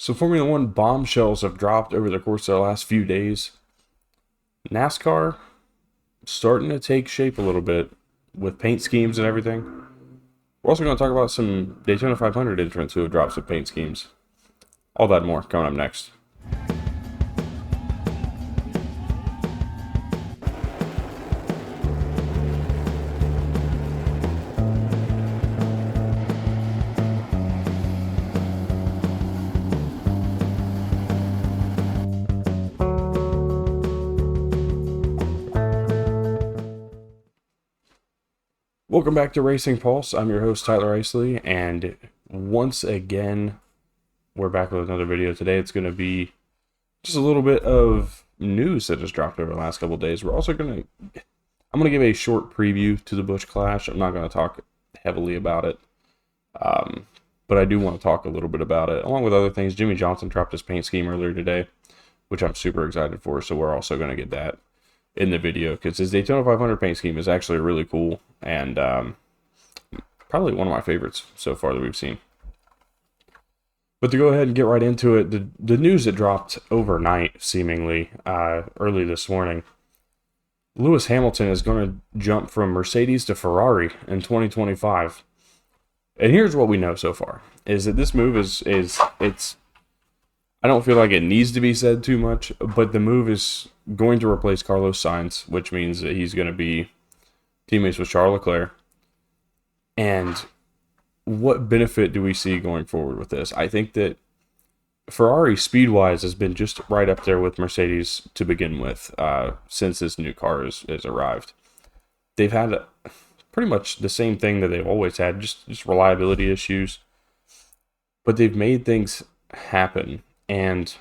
So Formula One bombshells have dropped over the course of the last few days. NASCAR starting to take shape a little bit with paint schemes and everything. We're also going to talk about some Daytona 500 entrants who have dropped some paint schemes. All that and more coming up next. Welcome back to Racing Pulse. I'm your host, Tyler Isley, and once again, we're back with another video. Today, it's going to be just a little bit of news that has dropped over the last couple of days. I'm going to give a short preview to the Busch Clash. I'm not going to talk heavily about it, but I do want to talk a little bit about it, along with other things. Jimmie Johnson dropped his paint scheme earlier today, which I'm super excited for, so we're also going to get that in the video, because his Daytona 500 paint scheme is actually really cool and probably one of my favorites so far that we've seen. But to go ahead and get right into it, the news that dropped overnight, seemingly early this morning, Lewis Hamilton is going to jump from Mercedes to Ferrari in 2025. And here's what we know so far, is that this move is I don't feel like it needs to be said too much, but the move is going to replace Carlos Sainz, which means that he's going to be teammates with Charles Leclerc. And what benefit do we see going forward with this? I think that Ferrari, speed-wise, has been just right up there with Mercedes to begin with since this new car has arrived. They've had pretty much the same thing that they've always had, just reliability issues. But they've made things happen. And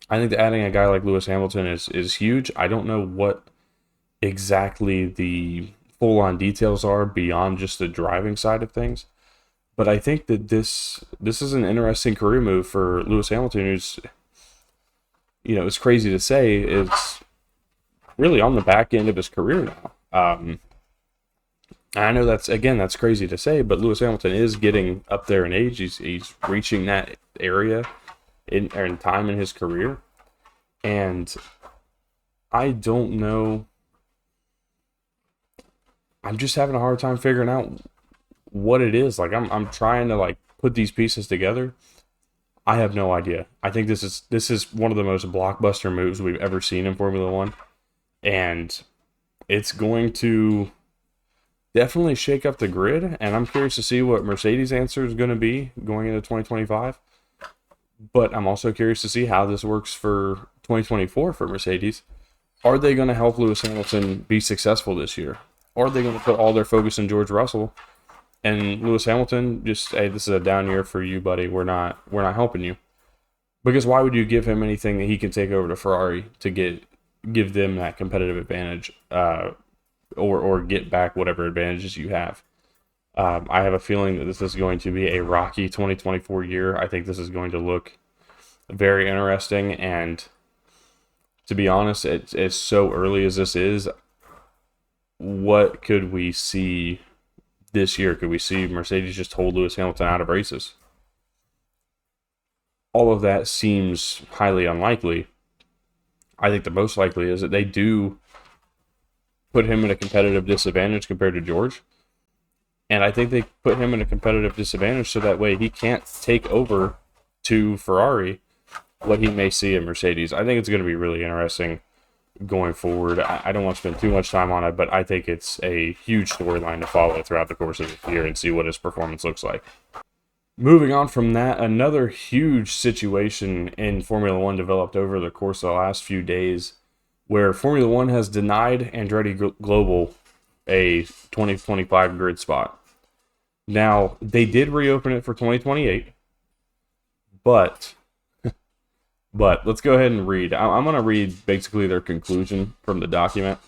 I think that adding a guy like Lewis Hamilton is huge. I don't know what exactly the full-on details are beyond just the driving side of things. But I think that this is an interesting career move for Lewis Hamilton, who's, it's crazy to say, it's really on the back end of his career now. I know that's crazy to say, but Lewis Hamilton is getting up there in age. He's reaching that area in time in his career, and I don't know. I'm just having a hard time figuring out what it is. Like I'm trying to put these pieces together. I have no idea. I think this is one of the most blockbuster moves we've ever seen in Formula One, and it's going to definitely shake up the grid. And I'm curious to see what Mercedes' answer is going to be going into 2025. But I'm also curious to see how this works for 2024 for Mercedes. Are they going to help Lewis Hamilton be successful this year? Or are they going to put all their focus on George Russell and Lewis Hamilton just, hey, this is a down year for you, buddy. We're not helping you. Because why would you give him anything that he can take over to Ferrari to give them that competitive advantage, or get back whatever advantages you have? I have a feeling that this is going to be a rocky 2024 year. I think this is going to look very interesting, and to be honest, it's so early as this is. What could we see this year? Could we see Mercedes just hold Lewis Hamilton out of races? All of that seems highly unlikely. I think the most likely is that they do put him in a competitive disadvantage compared to George. And I think they put him in a competitive disadvantage so that way he can't take over to Ferrari what he may see in Mercedes. I think it's going to be really interesting going forward. I don't want to spend too much time on it, but I think it's a huge storyline to follow throughout the course of the year and see what his performance looks like. Moving on from that, another huge situation in Formula One developed over the course of the last few days, where Formula One has denied Andretti Global a 2025 grid spot. Now, they did reopen it for 2028, but let's go ahead and read. I'm going to read basically their conclusion from the document,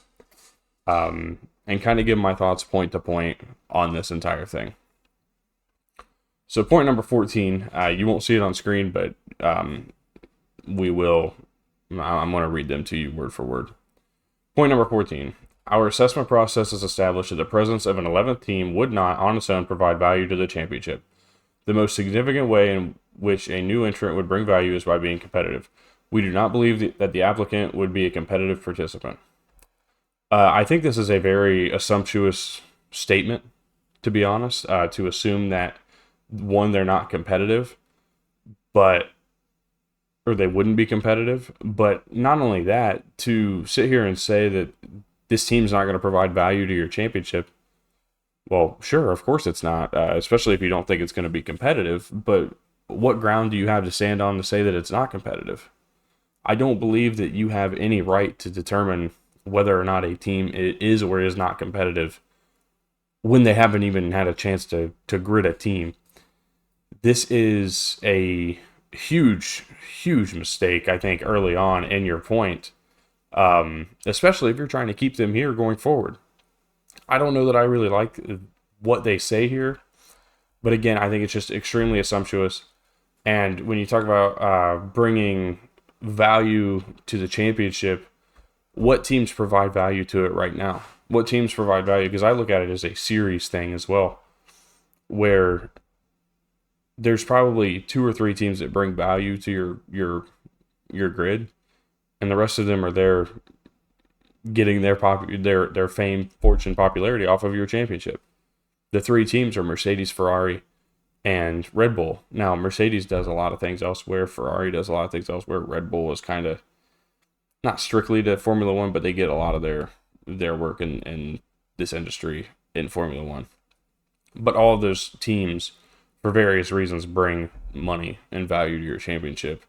and kind of give my thoughts point to point on this entire thing. So point number 14, you won't see it on screen, but we will. I'm going to read them to you word for word. Point number 14. Our assessment process has established that the presence of an 11th team would not, on its own, provide value to the championship. The most significant way in which a new entrant would bring value is by being competitive. We do not believe that the applicant would be a competitive participant. I think this is a very assumptuous statement, to be honest, to assume that, one, they're not competitive, but or they wouldn't be competitive. But not only that, to sit here and say that this team's not going to provide value to your championship. Well, sure, of course it's not, especially if you don't think it's going to be competitive. But what ground do you have to stand on to say that it's not competitive? I don't believe that you have any right to determine whether or not a team is or is not competitive when they haven't even had a chance to grid a team. This is a huge, huge mistake, I think, early on in your point, especially if you're trying to keep them here going forward. I don't know that I really like what they say here, but again, I think it's just extremely assumptuous. And when you talk about bringing value to the championship, what teams provide value to it right now? What teams provide value? Because I look at it as a series thing as well, where there's probably 2 or 3 teams that bring value to your grid, and the rest of them are there getting their fame, fortune, popularity off of your championship. The 3 teams are Mercedes, Ferrari, and Red Bull. Now, Mercedes does a lot of things elsewhere. Ferrari does a lot of things elsewhere. Red Bull is kind of not strictly to Formula One, but they get a lot of their work in this industry in Formula One. But all of those teams, for various reasons, bring money and value to your championship.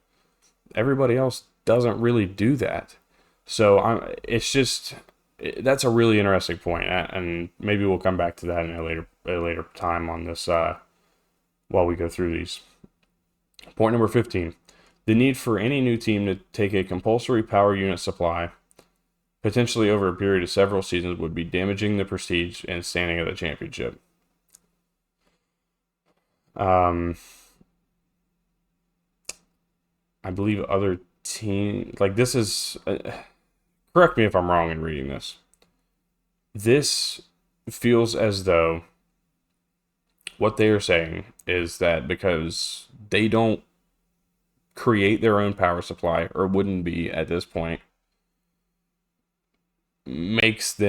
Everybody else doesn't really do that. So that's a really interesting point, and maybe we'll come back to that in a later time on this while we go through these. Point number 15. The need for any new team to take a compulsory power unit supply, potentially over a period of several seasons, would be damaging the prestige and standing of the championship. I believe other team, like, this is, correct me if I'm wrong in reading this. This feels as though what they are saying is that because they don't create their own power supply, or wouldn't be at this point, damages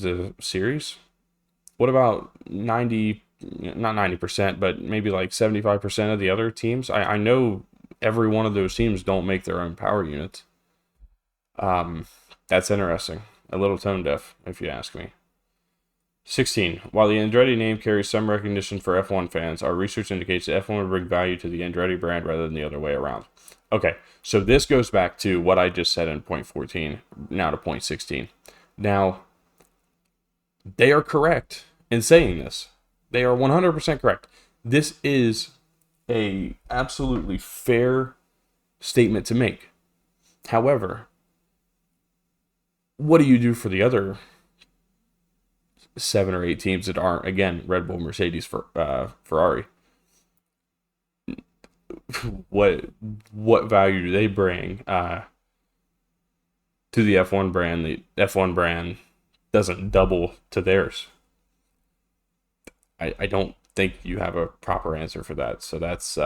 the series. What about not 90%, but maybe like 75% of the other teams? I know every one of those teams don't make their own power units. That's interesting. A little tone deaf, if you ask me. 16. While the Andretti name carries some recognition for F1 fans, our research indicates that F1 would bring value to the Andretti brand rather than the other way around. Okay, so this goes back to what I just said in point 14, now to point 16. Now, they are correct in saying this. They are 100% correct. This is a absolutely fair statement to make. However, what do you do for the other 7 or 8 teams that aren't, again, Red Bull, Mercedes, Ferrari? What value do they bring to the F1 brand? The F1 brand doesn't double to theirs. I don't think you have a proper answer for that. So that's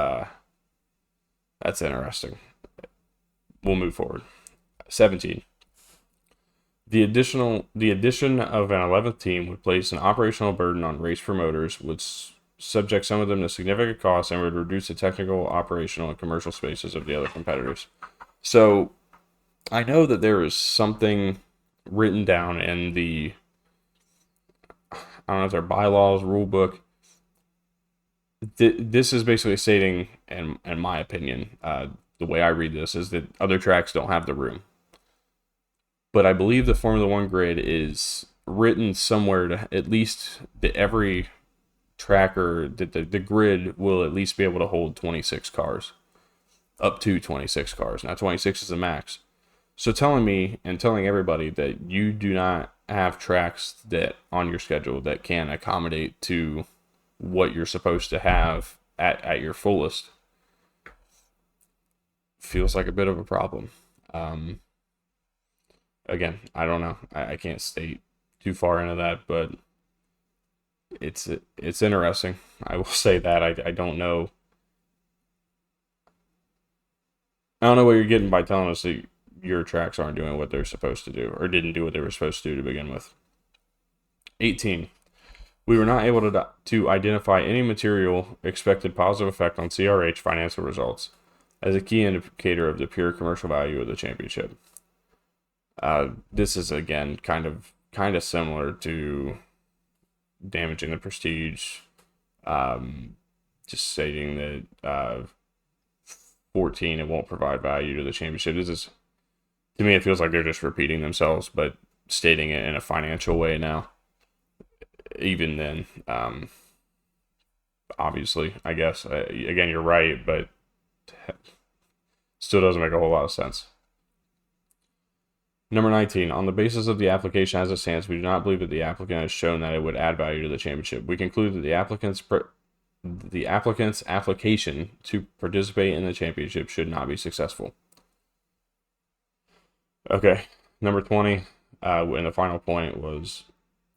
interesting. We'll move forward. 17. The addition of an 11th team would place an operational burden on race promoters, would subject some of them to significant costs, and would reduce the technical, operational, and commercial spaces of the other competitors. So I know that there is something written down in the, I don't know if they're bylaws, rule book. This is basically stating, in my opinion, the way I read this, is that other tracks don't have the room. But I believe the Formula One grid is written somewhere to at least that every tracker, that the grid will at least be able to hold 26 cars. Up to 26 cars. Now 26 is the max. So telling me and telling everybody that you do not have tracks that on your schedule that can accommodate to what you're supposed to have at your fullest feels like a bit of a problem. Again, I don't know. I can't state too far into that, but it's interesting. I will say that I don't know. I don't know what you're getting by telling us that your tracks aren't doing what they're supposed to do or didn't do what they were supposed to do to begin with. 18. We were not able to identify any material expected positive effect on CRH financial results as a key indicator of the pure commercial value of the championship. This is again kind of similar to damaging the prestige. Just stating that 14, it won't provide value to the championship. This is, to me, it feels like they're just repeating themselves, but stating it in a financial way now. Even then, obviously, I guess, again, you're right, but still doesn't make a whole lot of sense. Number 19, on the basis of the application as it stands, we do not believe that the applicant has shown that it would add value to the championship. We conclude that the applicant's application to participate in the championship should not be successful. Okay, number 20, and the final point was,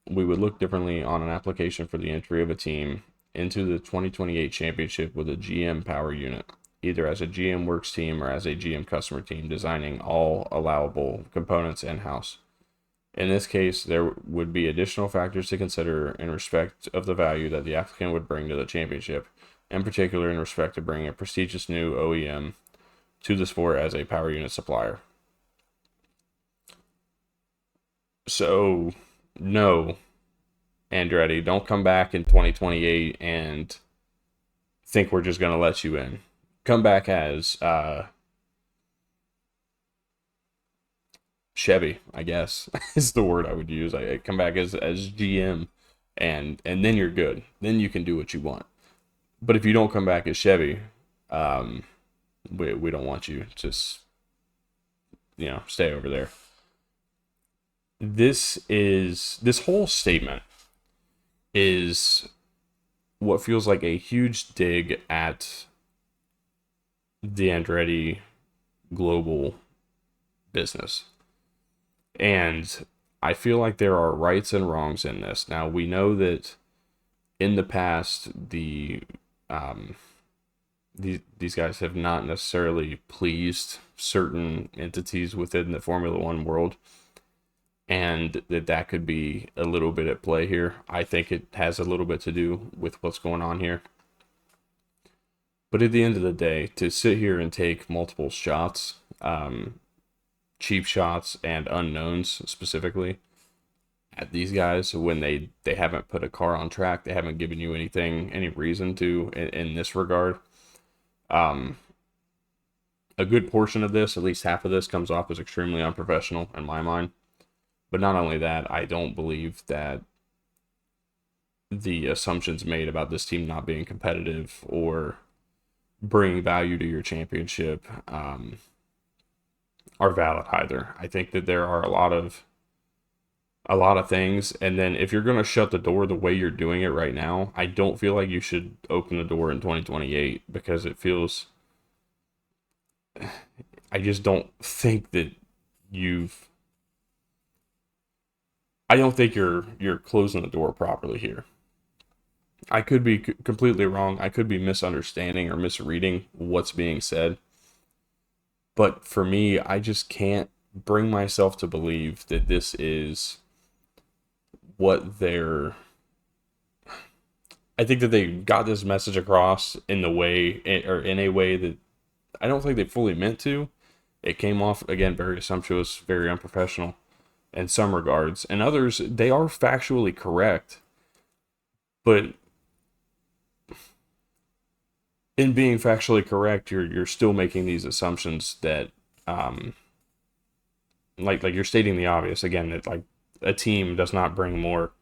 we would look differently on an application for the entry of a team into the 2028 championship with a GM power unit, either as a GM works team or as a GM customer team, designing all allowable components in-house. In this case, there would be additional factors to consider in respect of the value that the applicant would bring to the championship, in particular in respect to bringing a prestigious new OEM to the sport as a power unit supplier. So, no, Andretti, don't come back in 2028 and think we're just going to let you in. Come back as Chevy, I guess, is the word I would use. I come back as GM, and then you're good. Then you can do what you want. But if you don't come back as Chevy, we don't want you. Just, stay over there. This whole statement is what feels like a huge dig at the Andretti Global business. And I feel like there are rights and wrongs in this. Now, we know that in the past, these guys have not necessarily pleased certain entities within the Formula One world, and that could be a little bit at play here. I think it has a little bit to do with what's going on here. But at the end of the day, to sit here and take multiple shots, cheap shots and unknowns specifically at these guys when they haven't put a car on track, they haven't given you any reason to in this regard. A good portion of this, at least half of this, comes off as extremely unprofessional in my mind. But not only that, I don't believe that the assumptions made about this team not being competitive or bringing value to your championship are valid either. I think that there are a lot of things, and then if you're going to shut the door the way you're doing it right now, I don't feel like you should open the door in 2028, because it feels, I just don't think that I don't think you're closing the door properly here. I could be completely wrong. I could be misunderstanding or misreading what's being said. But for me, I just can't bring myself to believe that this is what they're... I think that they got this message across in a way that I don't think they fully meant to. It came off, again, very assumptuous, very unprofessional in some regards. And others, they are factually correct. But in being factually correct, you're still making these assumptions that, like you're stating the obvious again, that like a team does not bring more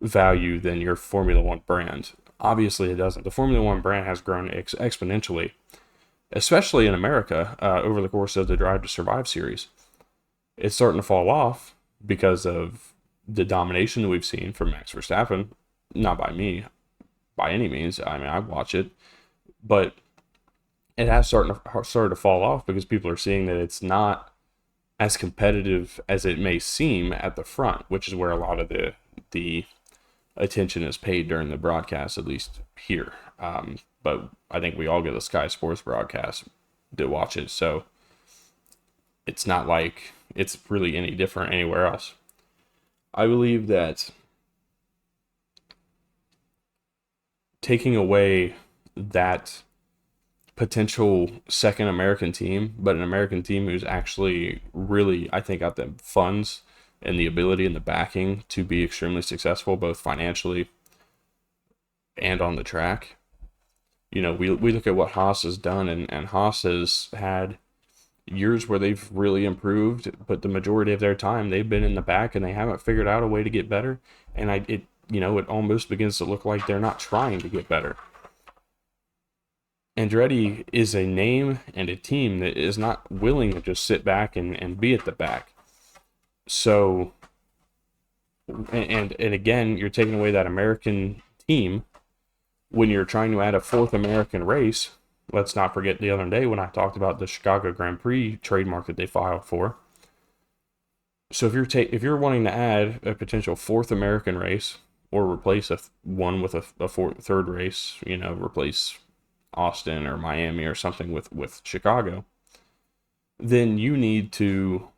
value than your Formula One brand. Obviously, it doesn't. The Formula One brand has grown exponentially, especially in America, over the course of the Drive to Survive series. It's starting to fall off because of the domination that we've seen from Max Verstappen. Not by me, by any means. I mean, I watch it, but it has started to fall off because people are seeing that it's not as competitive as it may seem at the front, which is where a lot of the attention is paid during the broadcast, at least here. But I think we all get the Sky Sports broadcast to watch it, so it's not like it's really any different anywhere else. I believe that taking away that potential second American team, but an American team who's actually really, I think, got the funds and the ability and the backing to be extremely successful, both financially and on the track. You know, we look at what Haas has done, and Haas has had years where they've really improved, but the majority of their time they've been in the back and they haven't figured out a way to get better. And it almost begins to look like they're not trying to get better. Andretti is a name and a team that is not willing to just sit back and be at the back. So, and again, you're taking away that American team when you're trying to add a fourth American race. Let's not forget the other day when I talked about the Chicago Grand Prix trademark that they filed for. So if you're wanting to add a potential fourth American race or replace one with a third race, replace Austin or Miami or something with Chicago, then you need to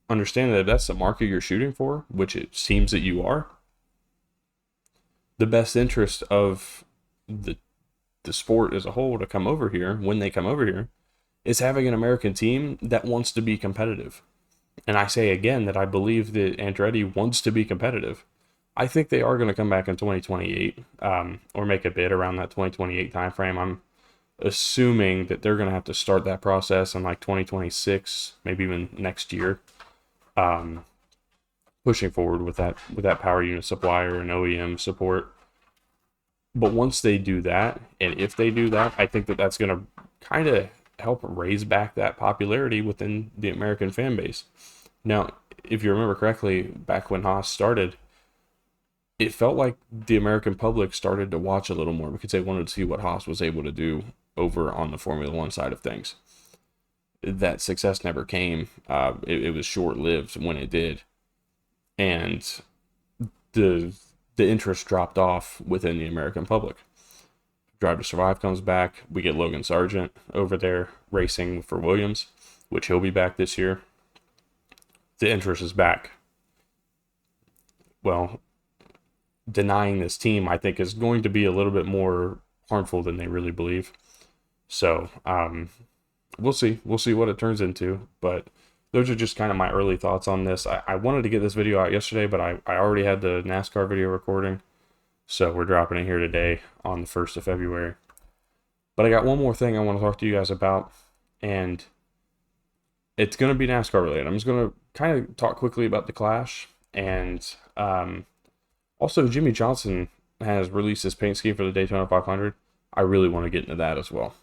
understand that if that's the market you're shooting for, which it seems that you are, the best interest of the sport as a whole to come over here, when they come over here, is having an American team that wants to be competitive. And I say again that I believe that Andretti wants to be competitive. I think they are going to come back in 2028 or make a bid around that 2028 timeframe. I'm assuming that they're going to have to start that process in like 2026, maybe even next year, pushing forward with that power unit supplier and OEM support. But once they do that, and if they do that, I think that that's going to kind of help raise back that popularity within the American fan base. Now, if you remember correctly, back when Haas started, it felt like the American public started to watch a little more because they wanted to see what Haas was able to do over on the Formula One side of things. That success never came. It was short-lived when it did. And the interest dropped off within the American public. Drive to Survive comes back. We get Logan Sargent over there racing for Williams, which he'll be back this year. The interest is back. Well, denying this team, I think, is going to be a little bit more harmful than they really believe. So, we'll see. We'll see what it turns into. But those are just kind of my early thoughts on this. I wanted to get this video out yesterday, but I already had the NASCAR video recording. So we're dropping it here today on the 1st of February. But I got one more thing I want to talk to you guys about. And it's going to be NASCAR related. I'm just going to kind of talk quickly about the Clash. And also, Jimmie Johnson has released his paint scheme for the Daytona 500. I really want to get into that as well.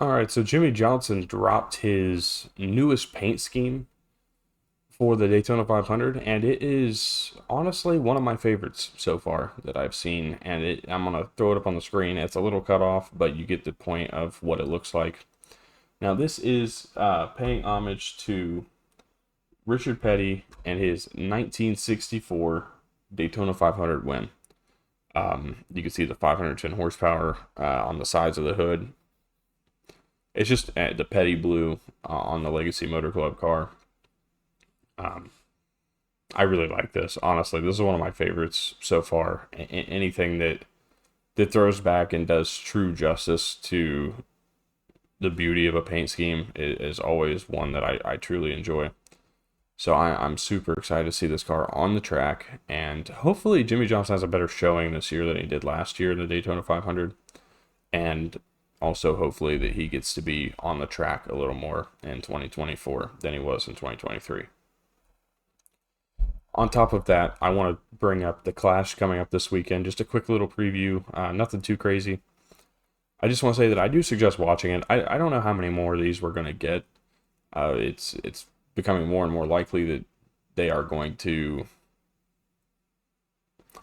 Alright, so Jimmie Johnson dropped his newest paint scheme for the Daytona 500, and it is honestly one of my favorites so far that I've seen. And I'm going to throw it up on the screen. It's a little cut off, but you get the point of what it looks like. Now, this is paying homage to Richard Petty and his 1964 Daytona 500 win. You can see the 510 horsepower on the sides of the hood. It's just the Petty blue on the Legacy Motor Club car. I really like this. Honestly, this is one of my favorites so far. Anything that throws back and does true justice to the beauty of a paint scheme is always one that I truly enjoy. So I'm super excited to see this car on the track, and hopefully Jimmie Johnson has a better showing this year than he did last year in the Daytona 500, and also hopefully that he gets to be on the track a little more in 2024 than he was in 2023. On top of that, I want to bring up the Clash coming up this weekend. Just a quick little preview, nothing too crazy. I just want to say that I do suggest watching it. I don't know how many more of these we're going to get. It's becoming more and more likely that they are going to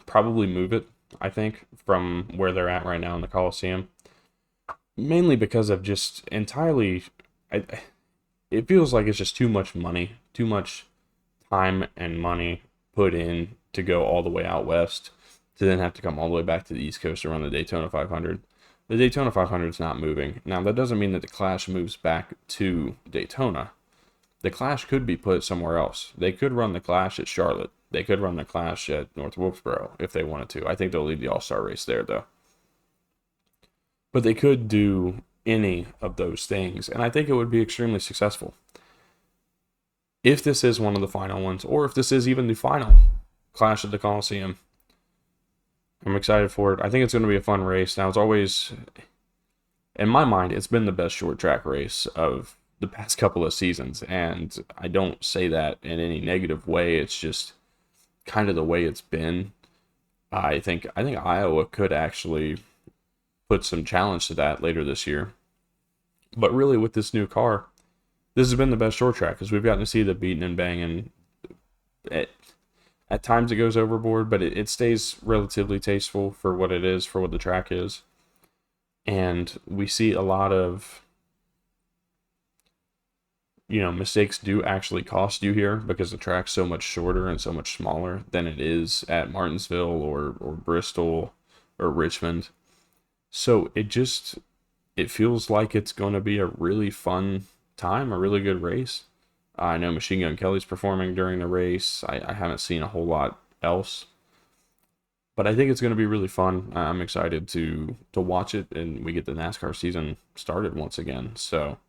probably move it, I think, from where they're at right now in the Coliseum. Mainly because of just entirely, it feels like it's just too much money, too much time and money put in to go all the way out west to then have to come all the way back to the East Coast to run the Daytona 500. The Daytona 500 is not moving. Now, that doesn't mean that the Clash moves back to Daytona. The Clash could be put somewhere else. They could run the Clash at Charlotte. They could run the Clash at North Wilkesboro if they wanted to. I think they'll leave the All-Star race there, though. But they could do any of those things, and I think it would be extremely successful. If this is one of the final ones, or if this is even the final Clash at the Coliseum, I'm excited for it. I think it's going to be a fun race. Now, it's always, in my mind, it's been the best short track race of the past couple of seasons, and I don't say that in any negative way. It's just kind of the way it's been. I think Iowa could actually put some challenge to that later this year. But really, with this new car, this has been the best short track because we've gotten to see the beating and banging. At times it goes overboard, but it stays relatively tasteful for what it is, for what the track is. And we see a lot of, mistakes do actually cost you here because the track's so much shorter and so much smaller than it is at Martinsville or Bristol or Richmond. So it feels like it's going to be a really fun time, a really good race. I know Machine Gun Kelly's performing during the race. I haven't seen a whole lot else. But I think it's going to be really fun. I'm excited to watch it, and we get the NASCAR season started once again. So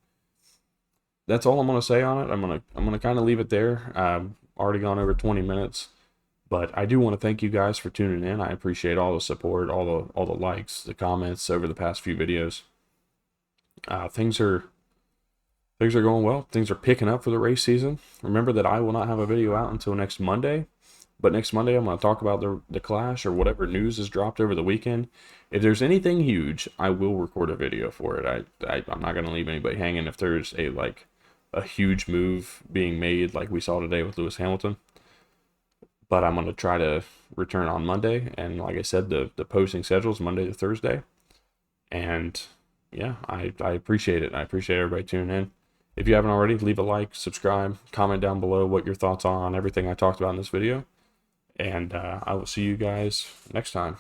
that's all I'm going to say on it. I'm going to kind of leave it there. I've already gone over 20 minutes. But I do want to thank you guys for tuning in. I appreciate all the support, all the likes, the comments over the past few videos. Things are going well. Things are picking up for the race season. Remember that I will not have a video out until next Monday. But next Monday, I'm going to talk about the Clash or whatever news is dropped over the weekend. If there's anything huge, I will record a video for it. I'm not going to leave anybody hanging if there's a huge move being made like we saw today with Lewis Hamilton. But I'm going to try to return on Monday. And like I said, the posting schedule is Monday to Thursday. And yeah, I appreciate it. I appreciate everybody tuning in. If you haven't already, leave a like, subscribe, comment down below what your thoughts are on everything I talked about in this video. And I will see you guys next time.